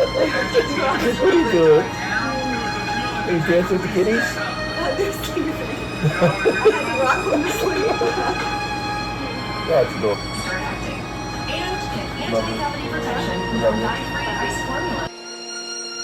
What are you doing? Are you dancing with the kitties? They're sleeping. I had to rock them to sleep. That's adorable.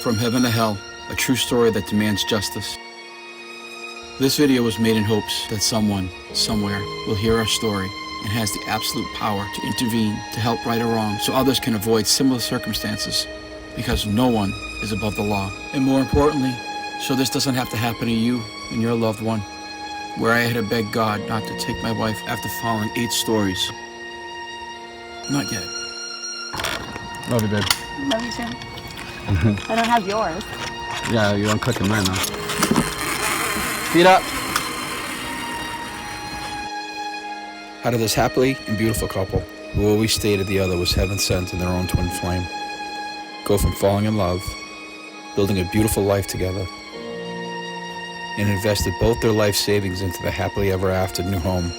From Heaven to Hell, a true story that demands justice. This video was made in hopes that someone, somewhere, will hear our story and has the absolute power to intervene to help right a wrong so others can avoid similar circumstances, because no one is above the law. And more importantly, so this doesn't have to happen to you and your loved one, where I had to beg God not to take my wife after following 8 stories. Not yet. Love you, babe. Love you too. I don't have yours. Yeah, you don't cook in mine now. Feet up. How did this happily and beautiful couple, who always stated the other was heaven sent in their own twin flame, go from falling in love, building a beautiful life together, and invested both their life savings into the happily ever after new home,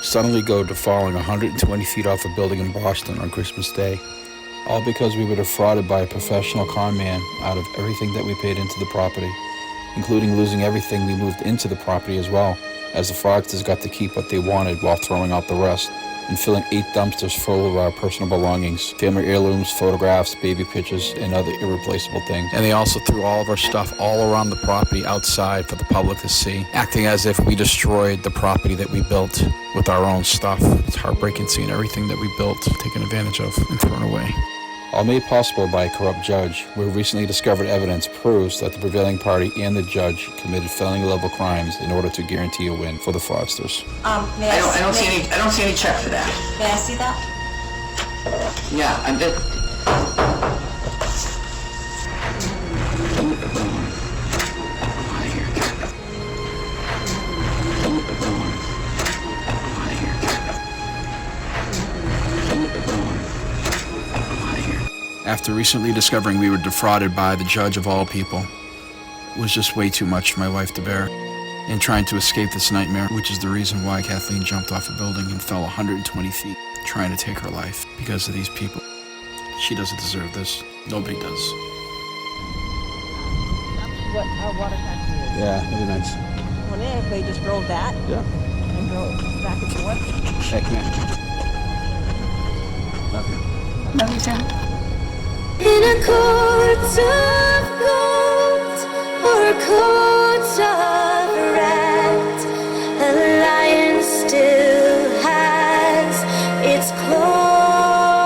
suddenly go to falling 120 feet off a building in Boston on Christmas Day, all because we were defrauded by a professional con man out of everything that we paid into the property, including losing everything we moved into the property as well, as the fraudsters got to keep what they wanted while throwing out the rest and filling 8 dumpsters full of our personal belongings, family heirlooms, photographs, baby pictures, and other irreplaceable things. And they also threw all of our stuff all around the property outside for the public to see, acting as if we destroyed the property that we built with our own stuff. It's heartbreaking seeing everything that we built taken advantage of and thrown away. All made possible by a corrupt judge, where recently discovered evidence proves that the prevailing party and the judge committed felony-level crimes in order to guarantee a win for the fraudsters. I don't see any check for that. May I see that? Yeah, I did. After recently discovering we were defrauded by the judge of all people, it was just way too much for my wife to bear. And trying to escape this nightmare, which is the reason why Kathleen jumped off a building and fell 120 feet, trying to take her life because of these people. She doesn't deserve this. Nobody does. What our water taxi is. Yeah, that'd be nice. Well, if they just drove that Yeah. and drove back and forth. Hey, come here. Love you. Love you too. In a court of gold or a court of red, a lion still has its claws,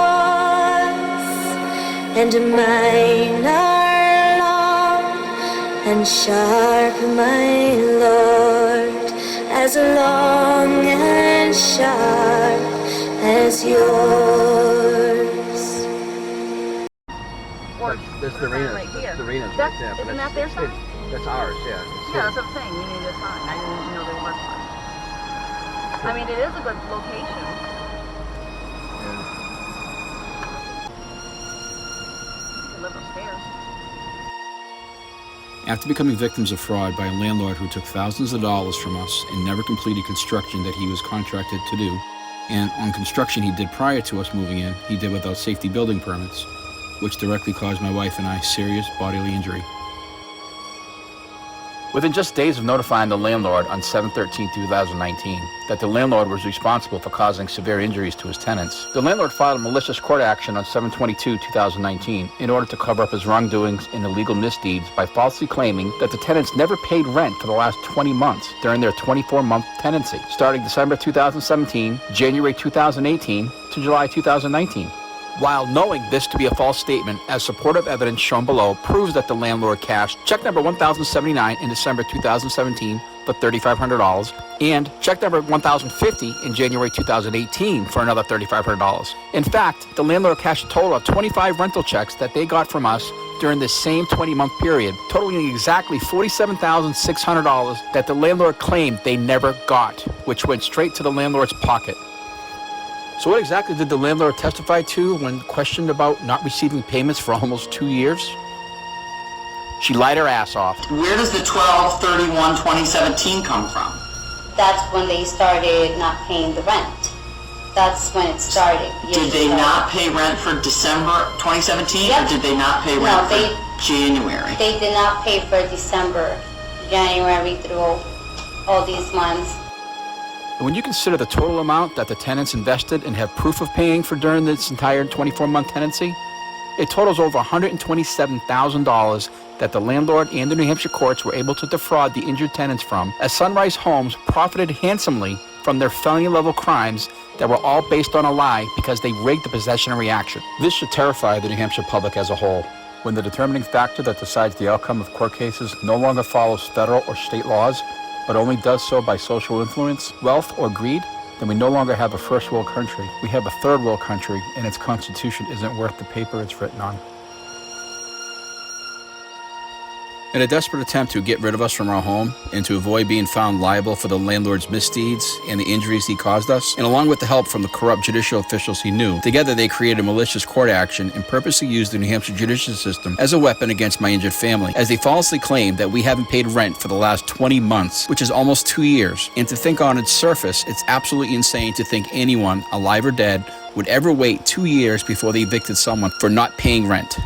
and mine are long and sharp, my lord, as long and sharp as yours. That's the arena. Right here. The arena's right That's, there. But isn't that their sign? That's ours, yeah. Yeah, that's what I'm saying. We need a sign. I didn't even know there was one. I mean, it is a good location. You can live upstairs. After becoming victims of fraud by a landlord who took thousands of dollars from us and never completed construction that he was contracted to do, and on construction he did prior to us moving in, he did without safety building permits, which directly caused my wife and I serious bodily injury. Within just days of notifying the landlord on 7/13/2019 that the landlord was responsible for causing severe injuries to his tenants, the landlord filed a malicious court action on 7/22/2019 in order to cover up his wrongdoings and illegal misdeeds by falsely claiming that the tenants never paid rent for the last 20 months during their 24-month tenancy, starting December 2017, January 2018 to July 2019. While knowing this to be a false statement, as supportive evidence shown below proves that the landlord cashed check number 1079 in December 2017 for $3,500 and check number 1050 in January 2018 for another $3,500. In fact, the landlord cashed a total of 25 rental checks that they got from us during this same 20-month period, totaling exactly $47,600 that the landlord claimed they never got, which went straight to the landlord's pocket. So what exactly did the landlord testify to when questioned about not receiving payments for almost 2 years? She lied her ass off. Where does the 12/31/2017 come from? That's when they started not paying the rent. That's when it started. Did they not pay rent for December 2017, Yep. or did they not pay rent for January? They did not pay for December, January through all these months. When you consider the total amount that the tenants invested and have proof of paying for during this entire 24-month tenancy, it totals over $127,000 that the landlord and the New Hampshire courts were able to defraud the injured tenants from, as Sunrise Homes profited handsomely from their felony-level crimes that were all based on a lie because they rigged the possession and reaction. This should terrify the New Hampshire public as a whole. When the determining factor that decides the outcome of court cases no longer follows federal or state laws, but only does so by social influence, wealth, or greed, then we no longer have a first world country. We have a third world country, and its constitution isn't worth the paper it's written on. In a desperate attempt to get rid of us from our home and to avoid being found liable for the landlord's misdeeds and the injuries he caused us, and along with the help from the corrupt judicial officials he knew, together they created a malicious court action and purposely used the New Hampshire judicial system as a weapon against my injured family, as they falsely claim that we haven't paid rent for the last 20 months, which is almost 2 years. And to think on its surface, it's absolutely insane to think anyone, alive or dead, would ever wait 2 years before they evicted someone for not paying rent.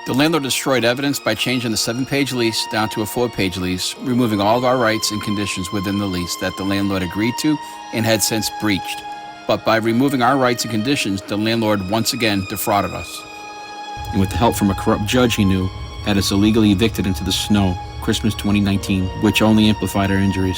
The landlord destroyed evidence by changing the 7-page lease down to a 4-page lease, removing all of our rights and conditions within the lease that the landlord agreed to and had since breached. But by removing our rights and conditions, the landlord once again defrauded us. And with the help from a corrupt judge he knew, had us illegally evicted into the snow, Christmas 2019, which only amplified our injuries.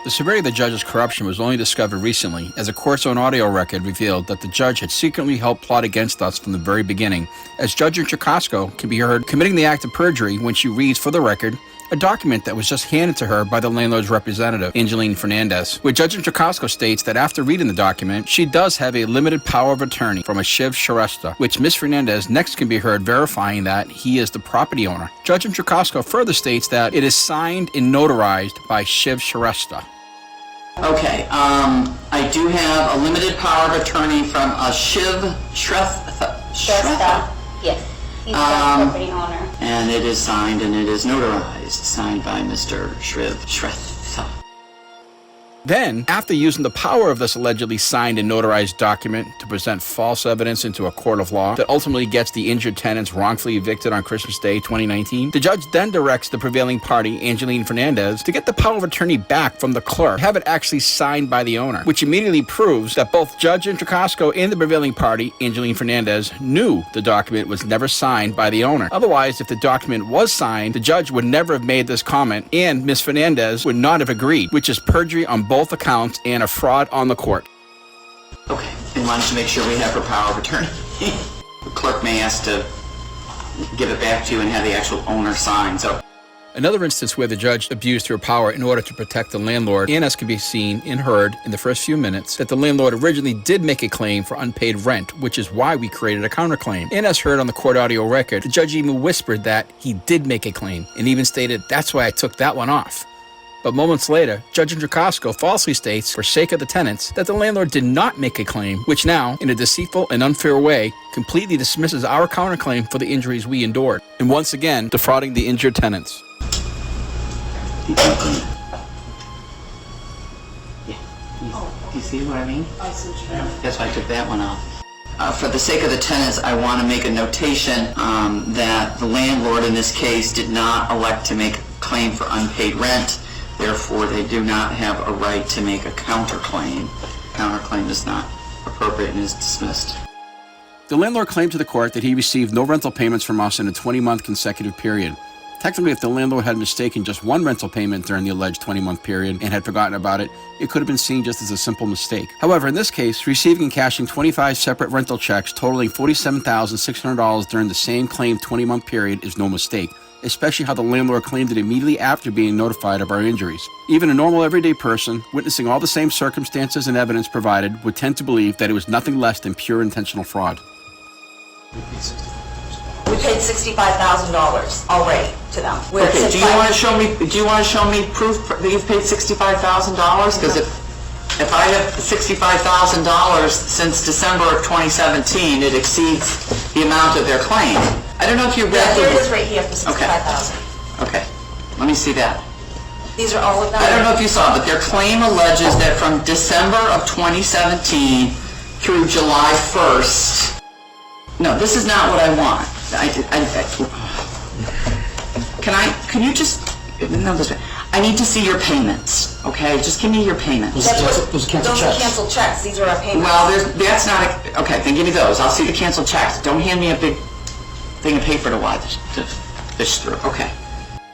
The severity of the judge's corruption was only discovered recently, as a court's own audio record revealed that the judge had secretly helped plot against us from the very beginning, as Judge Chakosco can be heard committing the act of perjury when she reads, for the record, a document that was just handed to her by the landlord's representative, Angeline Fernandez, where Judge Chakosco states that after reading the document, she does have a limited power of attorney from a Shiv Shrestha, which Ms. Fernandez next can be heard verifying that he is the property owner. Judge Chakosco further states that it is signed and notarized by Shiv Shrestha. Okay, I do have a limited power of attorney from a Shiv Shrestha. Yes, he's the property owner. And it is signed and it is notarized, signed by Mr. Shrestha. Then, after using the power of this allegedly signed and notarized document to present false evidence into a court of law that ultimately gets the injured tenants wrongfully evicted on Christmas Day 2019, the judge then directs the prevailing party, Angeline Fernandez, to get the power of attorney back from the clerk, have it actually signed by the owner, which immediately proves that both Judge Chakosco and the prevailing party, Angeline Fernandez, knew the document was never signed by the owner. Otherwise, if the document was signed, the judge would never have made this comment, and Ms. Fernandez would not have agreed, which is perjury on both accounts and a fraud on the court. Okay, and wanted to make sure we have her power of attorney. The clerk may ask to give it back to you and have the actual owner sign, so. Another instance where the judge abused her power in order to protect the landlord, and as can be seen and heard in the first few minutes, that the landlord originally did make a claim for unpaid rent, which is why we created a counterclaim. And as heard on the court audio record, the judge even whispered that he did make a claim, and even stated, "That's why I took that one off." But moments later, Judge Chakosco falsely states, for sake of the tenants, that the landlord did not make a claim, which now, in a deceitful and unfair way, completely dismisses our counterclaim for the injuries we endured, and once again, defrauding the injured tenants. Yeah, you see what I mean? I see what you mean. That's why I took that one off. For the sake of the tenants, I want to make a notation that the landlord in this case did not elect to make a claim for unpaid rent. Therefore, they do not have a right to make a counterclaim. Counterclaim is not appropriate and is dismissed. The landlord claimed to the court that he received no rental payments from us in a 20-month consecutive period. Technically, if the landlord had mistaken just one rental payment during the alleged 20-month period and had forgotten about it, it could have been seen just as a simple mistake. However, in this case, receiving and cashing 25 separate rental checks totaling $47,600 during the same claimed 20-month period is no mistake, especially how the landlord claimed it immediately after being notified of our injuries. Even a normal everyday person, witnessing all the same circumstances and evidence provided, would tend to believe that it was nothing less than pure intentional fraud. We paid $65,000 already to them. Okay, do you want to show me proof that you've paid $65,000? Because if I have $65,000 since December of 2017, it exceeds the amount of their claim. I don't know if you read here it is right here for $65,000. Okay, let me see that. These are all of them? I don't know if you saw, but their claim alleges that from December of 2017 through July 1st, no, this is not what I want. Can you just, no, this way. I need to see your payments, okay? Just give me your payments. Those are canceled checks. These are our payments. Well, that's not, okay, then give me those. I'll see the canceled checks. Don't hand me a big thing of paper to fish through, okay.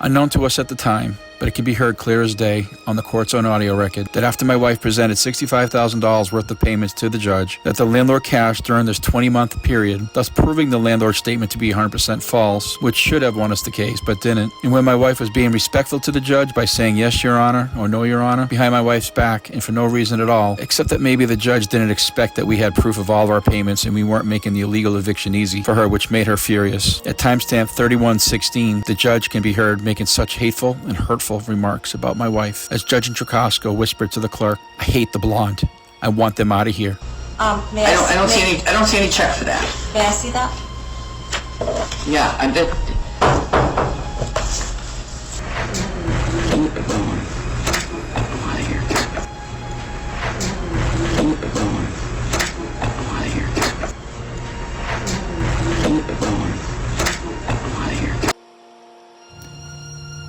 Unknown to us at the time, but it can be heard clear as day on the court's own audio record that after my wife presented $65,000 worth of payments to the judge, that the landlord cashed during this 20-month period, thus proving the landlord's statement to be 100% false, which should have won us the case, but didn't. And when my wife was being respectful to the judge by saying yes, Your Honor, or no, Your Honor, behind my wife's back, and for no reason at all, except that maybe the judge didn't expect that we had proof of all of our payments and we weren't making the illegal eviction easy for her, which made her furious. At timestamp 31:16, the judge can be heard making such hateful and hurtful remarks about my wife as Judge Trocasco whispered to the clerk, "I hate the blonde. I want them out of here." I don't see any check for that. May I see that? Yeah, I did.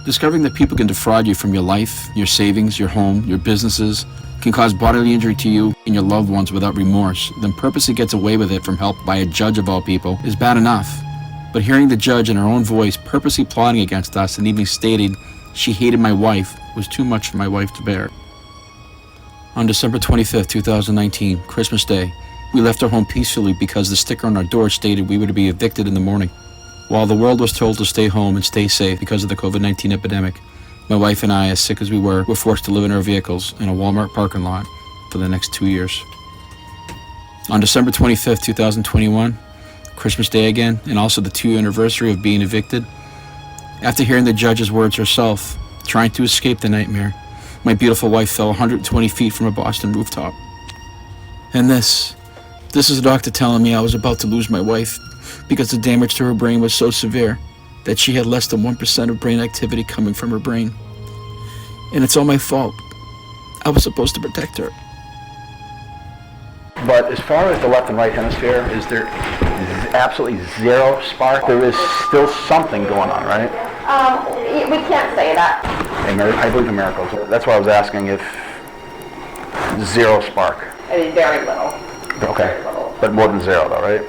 Discovering that people can defraud you from your life, your savings, your home, your businesses, can cause bodily injury to you and your loved ones without remorse, then purposely gets away with it from help by a judge of all people is bad enough. But hearing the judge in her own voice purposely plotting against us and even stated she hated my wife was too much for my wife to bear. On December 25th, 2019, Christmas Day, we left our home peacefully because the sticker on our door stated we were to be evicted in the morning. While the world was told to stay home and stay safe because of the COVID-19 epidemic, my wife and I, as sick as we were forced to live in our vehicles in a Walmart parking lot for the next 2 years. On December 25th, 2021, Christmas Day again, and also the 2-year anniversary of being evicted, after hearing the judge's words herself, trying to escape the nightmare, my beautiful wife fell 120 feet from a Boston rooftop. And this is the doctor telling me I was about to lose my wife because the damage to her brain was so severe that she had less than 1% of brain activity coming from her brain. And it's all my fault. I was supposed to protect her. But as far as the left and right hemisphere, is there absolutely zero spark? There is still something going on, right? We can't say that. I believe in miracles. That's why I was asking if zero spark. I mean, very little. Okay. Very little. But more than zero, though, right?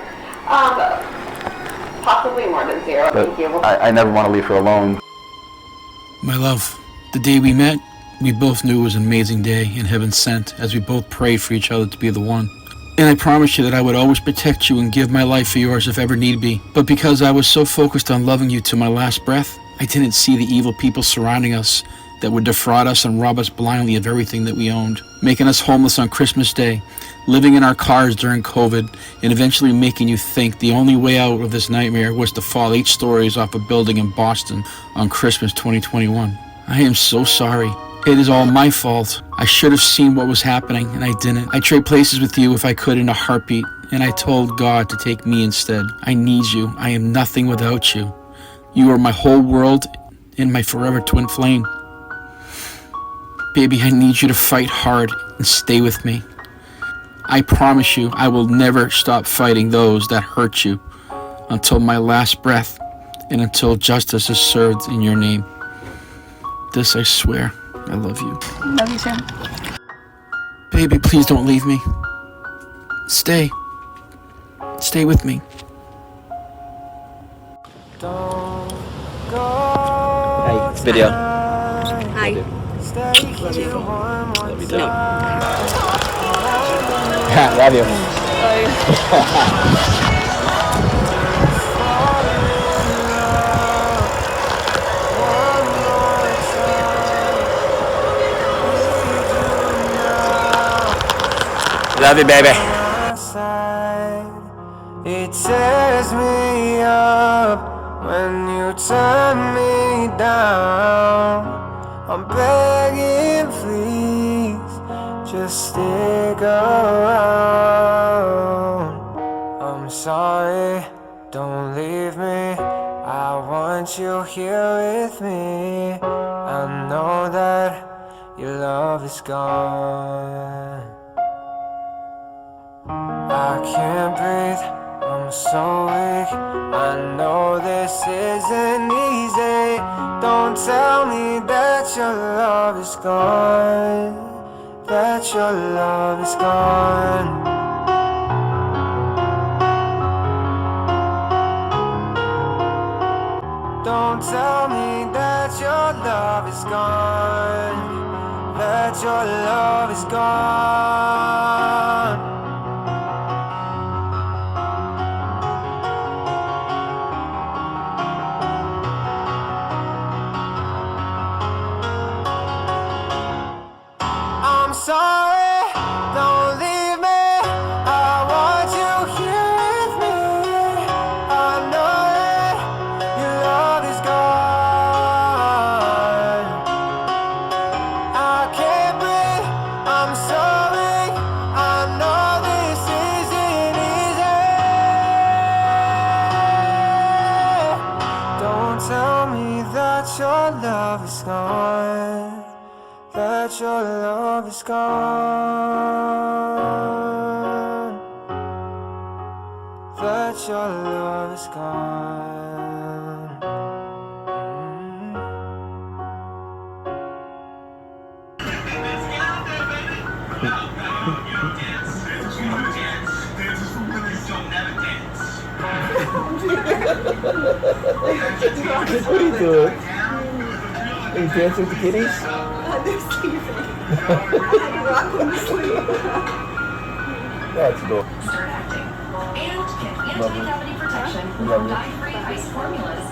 Possibly more than zero. But Thank you. I never want to leave her alone. My love, the day we met, we both knew it was an amazing day and heaven sent as we both prayed for each other to be the one. And I promised you that I would always protect you and give my life for yours if ever need be. But because I was so focused on loving you to my last breath, I didn't see the evil people surrounding us that would defraud us and rob us blindly of everything that we owned, making us homeless on Christmas Day, living in our cars during COVID, and eventually making you think the only way out of this nightmare was to fall 8 stories off a building in Boston on Christmas 2021. I am so sorry. It is all my fault. I should have seen what was happening, and I didn't. I trade places with you if I could in a heartbeat, and I told God to take me instead. I need you. I am nothing without you. You are my whole world and my forever twin flame. Baby, I need you to fight hard and stay with me. I promise you I will never stop fighting those that hurt you until my last breath and until justice is served in your name. This I swear. I love you. Love you, too. Baby, please don't leave me. Stay. Stay with me. Hey, video. Hi. Love you. Love you too. No. Love you. Love you, baby. It tears me up when you turn me down. I'm begging, please, just stick around. I'm sorry, don't leave me. I want you here with me. I know that your love is gone. I can't breathe, I'm so weak. I know this isn't easy. Don't tell me that your love is gone, that your love is gone. Don't tell me that your love is gone, that your love is gone. I'm sorry, don't leave me. I want you here with me. I know that your love is gone. I can't breathe, I'm so weak. I know this isn't easy. Don't tell me that your love is gone, that your love is gone, that your love is gone. What are you doing? Are you dancing with the kitties? That's cool. Start acting. And get Lovely. anti-cavity protection with Lovely. dye-free ice formulas.